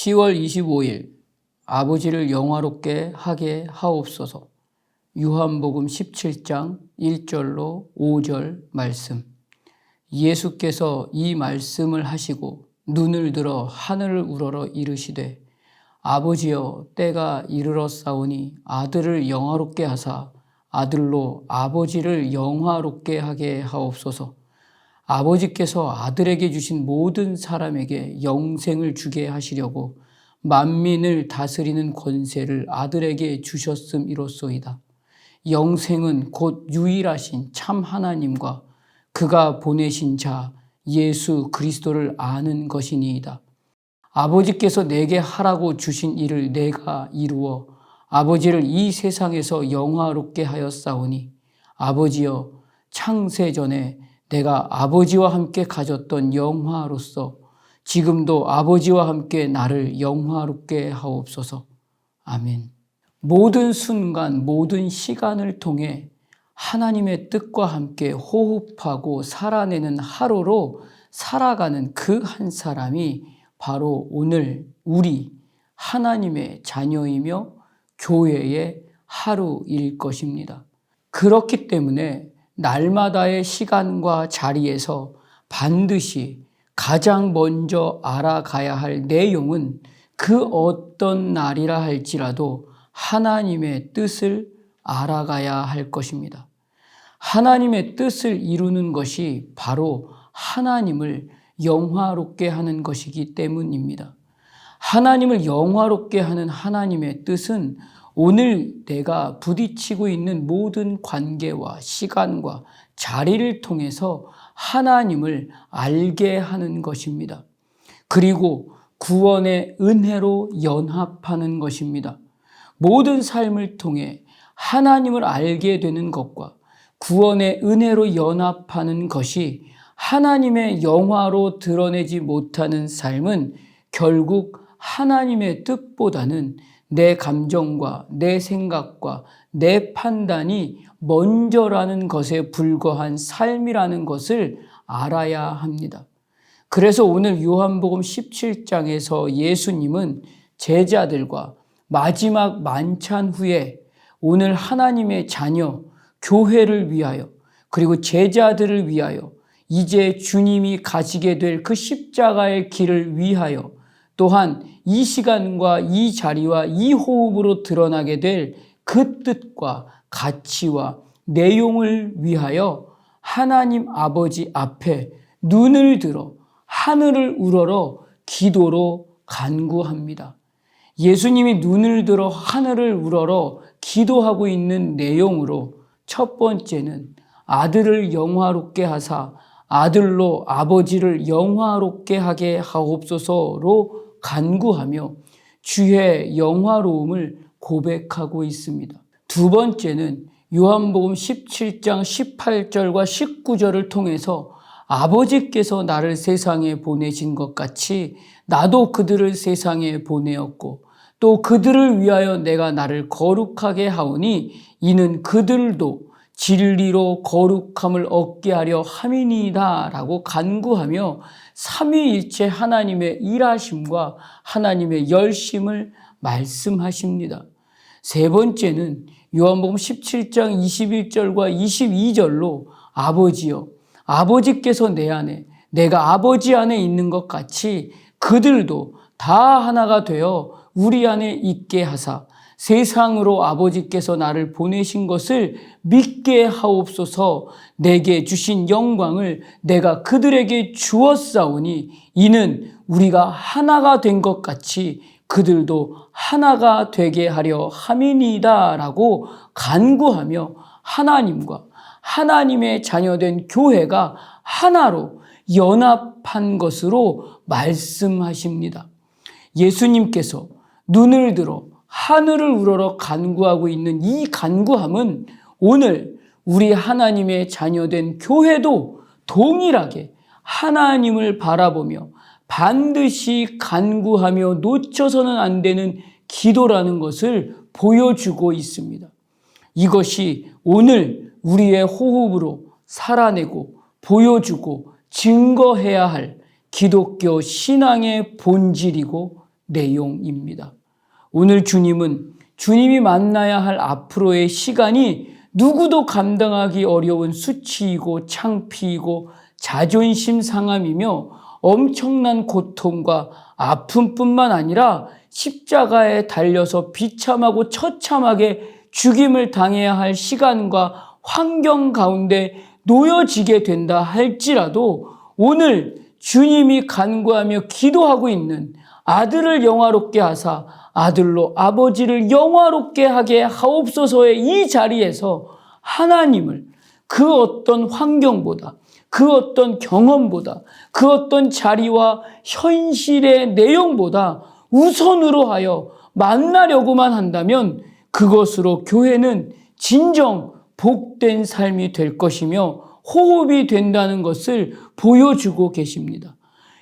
10월 25일 아버지를 영화롭게 하게 하옵소서. 요한복음 17장 1절로 5절 말씀. 예수께서 이 말씀을 하시고 눈을 들어 하늘을 우러러 이르시되 아버지여 때가 이르렀사오니 아들을 영화롭게 하사 아들로 아버지를 영화롭게 하게 하옵소서. 아버지께서 아들에게 주신 모든 사람에게 영생을 주게 하시려고 만민을 다스리는 권세를 아들에게 주셨음이로소이다. 영생은 곧 유일하신 참 하나님과 그가 보내신 자 예수 그리스도를 아는 것이니이다. 아버지께서 내게 하라고 주신 일을 내가 이루어 아버지를 이 세상에서 영화롭게 하였사오니 아버지여 창세 전에 내가 아버지와 함께 가졌던 영화로서 지금도 아버지와 함께 나를 영화롭게 하옵소서. 아멘. 모든 순간, 모든 시간을 통해 하나님의 뜻과 함께 호흡하고 살아내는 하루로 살아가는 그 한 사람이 바로 오늘 우리 하나님의 자녀이며 교회의 하루일 것입니다. 그렇기 때문에 날마다의 시간과 자리에서 반드시 가장 먼저 알아가야 할 내용은 그 어떤 날이라 할지라도 하나님의 뜻을 알아가야 할 것입니다. 하나님의 뜻을 이루는 것이 바로 하나님을 영화롭게 하는 것이기 때문입니다. 하나님을 영화롭게 하는 하나님의 뜻은 오늘 내가 부딪히고 있는 모든 관계와 시간과 자리를 통해서 하나님을 알게 하는 것입니다. 그리고 구원의 은혜로 연합하는 것입니다. 모든 삶을 통해 하나님을 알게 되는 것과 구원의 은혜로 연합하는 것이 하나님의 영화로 드러내지 못하는 삶은 결국 하나님의 뜻보다는 내 감정과 내 생각과 내 판단이 먼저라는 것에 불과한 삶이라는 것을 알아야 합니다. 그래서 오늘 요한복음 17장에서 예수님은 제자들과 마지막 만찬 후에 오늘 하나님의 자녀, 교회를 위하여 그리고 제자들을 위하여 이제 주님이 가시게 될 그 십자가의 길을 위하여 또한 이 시간과 이 자리와 이 호흡으로 드러나게 될 그 뜻과 가치와 내용을 위하여 하나님 아버지 앞에 눈을 들어 하늘을 우러러 기도로 간구합니다. 예수님이 눈을 들어 하늘을 우러러 기도하고 있는 내용으로 첫 번째는 아들을 영화롭게 하사 아들로 아버지를 영화롭게 하게 하옵소서로 간구하며 주의 영화로움을 고백하고 있습니다. 두 번째는 요한복음 17장 18절과 19절을 통해서 아버지께서 나를 세상에 보내신 것 같이 나도 그들을 세상에 보내었고 또 그들을 위하여 내가 나를 거룩하게 하오니 이는 그들도 진리로 거룩함을 얻게 하려 함이니이다 라고 간구하며 삼위일체 하나님의 일하심과 하나님의 열심을 말씀하십니다. 세 번째는 요한복음 17장 21절과 22절로 아버지여 아버지께서 내 안에 내가 아버지 안에 있는 것 같이 그들도 다 하나가 되어 우리 안에 있게 하사 세상으로 아버지께서 나를 보내신 것을 믿게 하옵소서. 내게 주신 영광을 내가 그들에게 주었사오니 이는 우리가 하나가 된 것 같이 그들도 하나가 되게 하려 함이니이다 라고 간구하며 하나님과 하나님의 자녀된 교회가 하나로 연합한 것으로 말씀하십니다. 예수님께서 눈을 들어 하늘을 우러러 간구하고 있는 이 간구함은 오늘 우리 하나님의 자녀된 교회도 동일하게 하나님을 바라보며 반드시 간구하며 놓쳐서는 안 되는 기도라는 것을 보여주고 있습니다. 이것이 오늘 우리의 호흡으로 살아내고 보여주고 증거해야 할 기독교 신앙의 본질이고 내용입니다. 오늘 주님은 주님이 만나야 할 앞으로의 시간이 누구도 감당하기 어려운 수치이고 창피이고 자존심 상함이며 엄청난 고통과 아픔뿐만 아니라 십자가에 달려서 비참하고 처참하게 죽임을 당해야 할 시간과 환경 가운데 놓여지게 된다 할지라도 오늘 주님이 간구하며 기도하고 있는 아들을 영화롭게 하사 아들로 아버지를 영화롭게 하게 하옵소서의 이 자리에서 하나님을 그 어떤 환경보다, 그 어떤 경험보다, 그 어떤 자리와 현실의 내용보다 우선으로 하여 만나려고만 한다면 그것으로 교회는 진정 복된 삶이 될 것이며 호흡이 된다는 것을 보여주고 계십니다.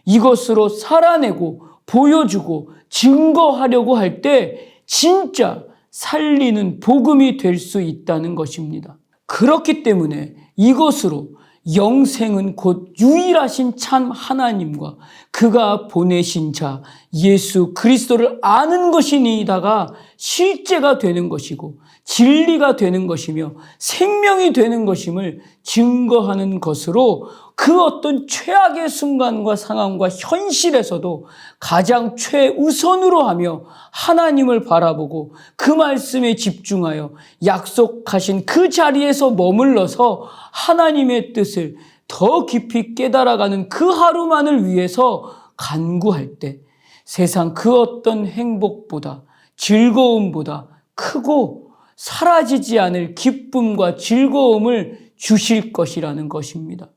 이것으로 살아내고 보여주고 증거하려고 할 때 진짜 살리는 복음이 될 수 있다는 것입니다. 그렇기 때문에 이것으로 영생은 곧 유일하신 참 하나님과 그가 보내신 자 예수 그리스도를 아는 것이니이다가 실제가 되는 것이고 진리가 되는 것이며 생명이 되는 것임을 증거하는 것으로 그 어떤 최악의 순간과 상황과 현실에서도 가장 최우선으로 하며 하나님을 바라보고 그 말씀에 집중하여 약속하신 그 자리에서 머물러서 하나님의 뜻을 더 깊이 깨달아가는 그 하루만을 위해서 간구할 때 세상 그 어떤 행복보다 즐거움보다 크고 사라지지 않을 기쁨과 즐거움을 주실 것이라는 것입니다.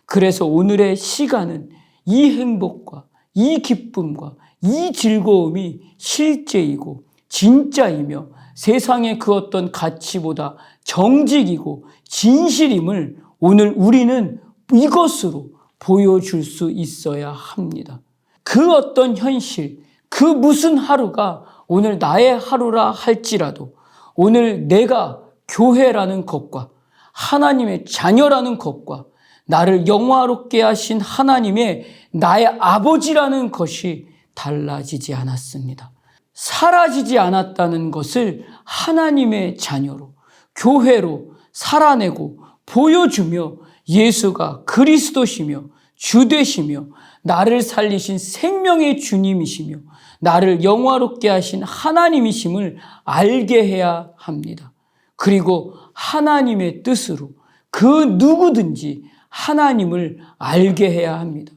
그래서 오늘의 시간은 이 행복과 이 기쁨과 이 즐거움이 실제이고 진짜이며 세상의 그 어떤 가치보다 정직이고 진실임을 오늘 우리는 이것으로 보여줄 수 있어야 합니다. 그 어떤 현실, 그 무슨 하루가 오늘 나의 하루라 할지라도 오늘 내가 교회라는 것과 하나님의 자녀라는 것과 나를 영화롭게 하신 하나님의 나의 아버지라는 것이 달라지지 않았습니다. 사라지지 않았다는 것을 하나님의 자녀로, 교회로 살아내고 보여주며 예수가 그리스도시며 주되시며 나를 살리신 생명의 주님이시며 나를 영화롭게 하신 하나님이심을 알게 해야 합니다. 그리고 하나님의 뜻으로 그 누구든지 하나님을 알게 해야 합니다.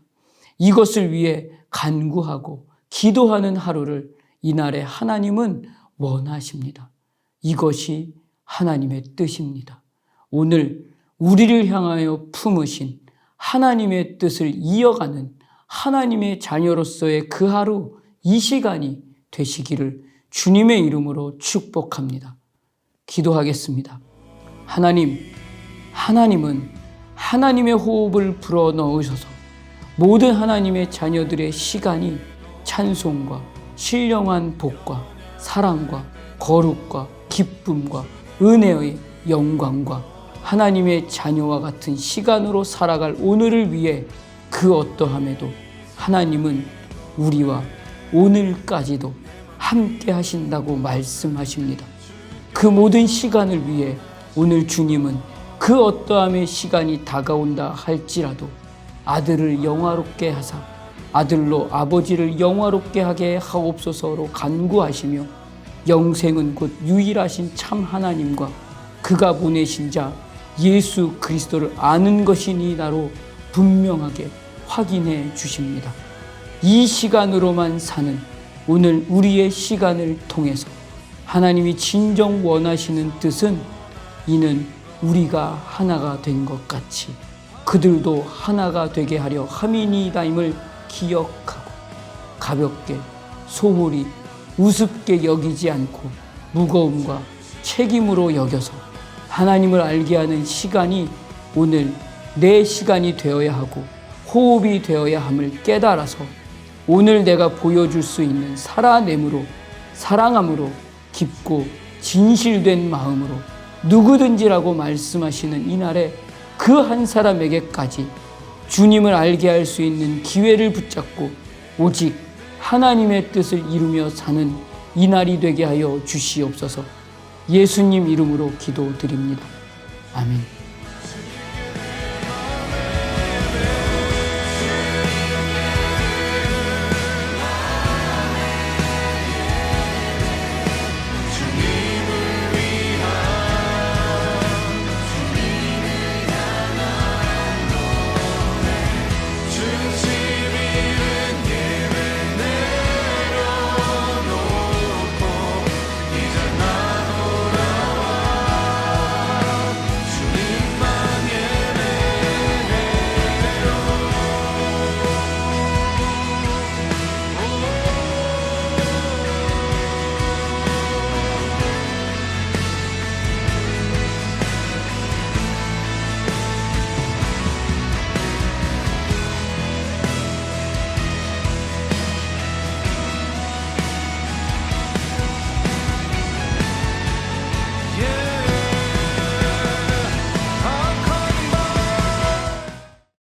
이것을 위해 간구하고 기도하는 하루를 이날에 하나님은 원하십니다. 이것이 하나님의 뜻입니다. 오늘 우리를 향하여 품으신 하나님의 뜻을 이어가는 하나님의 자녀로서의 그 하루, 이 시간이 되시기를 주님의 이름으로 축복합니다. 기도하겠습니다. 하나님은 하나님의 호흡을 불어넣으셔서 모든 하나님의 자녀들의 시간이 찬송과 신령한 복과 사랑과 거룩과 기쁨과 은혜의 영광과 하나님의 자녀와 같은 시간으로 살아갈 오늘을 위해 그 어떠함에도 하나님은 우리와 오늘까지도 함께 하신다고 말씀하십니다. 그 모든 시간을 위해 오늘 주님은 그 어떠함의 시간이 다가온다 할지라도 아들을 영화롭게 하사 아들로 아버지를 영화롭게 하게 하옵소서로 간구하시며 영생은 곧 유일하신 참 하나님과 그가 보내신 자 예수 그리스도를 아는 것이니이다로 분명하게 확인해 주십니다. 이 시간으로만 사는 오늘 우리의 시간을 통해서 하나님이 진정 원하시는 뜻은 이는 우리가 하나가 된 것 같이 그들도 하나가 되게 하려 함이니이다임을 기억하고 가볍게 소홀히 우습게 여기지 않고 무거움과 책임으로 여겨서 하나님을 알게 하는 시간이 오늘 내 시간이 되어야 하고 호흡이 되어야 함을 깨달아서 오늘 내가 보여줄 수 있는 살아냄으로 사랑함으로 깊고 진실된 마음으로 누구든지라고 말씀하시는 이날에 그 한 사람에게까지 주님을 알게 할 수 있는 기회를 붙잡고 오직 하나님의 뜻을 이루며 사는 이날이 되게 하여 주시옵소서. 예수님 이름으로 기도드립니다. 아멘.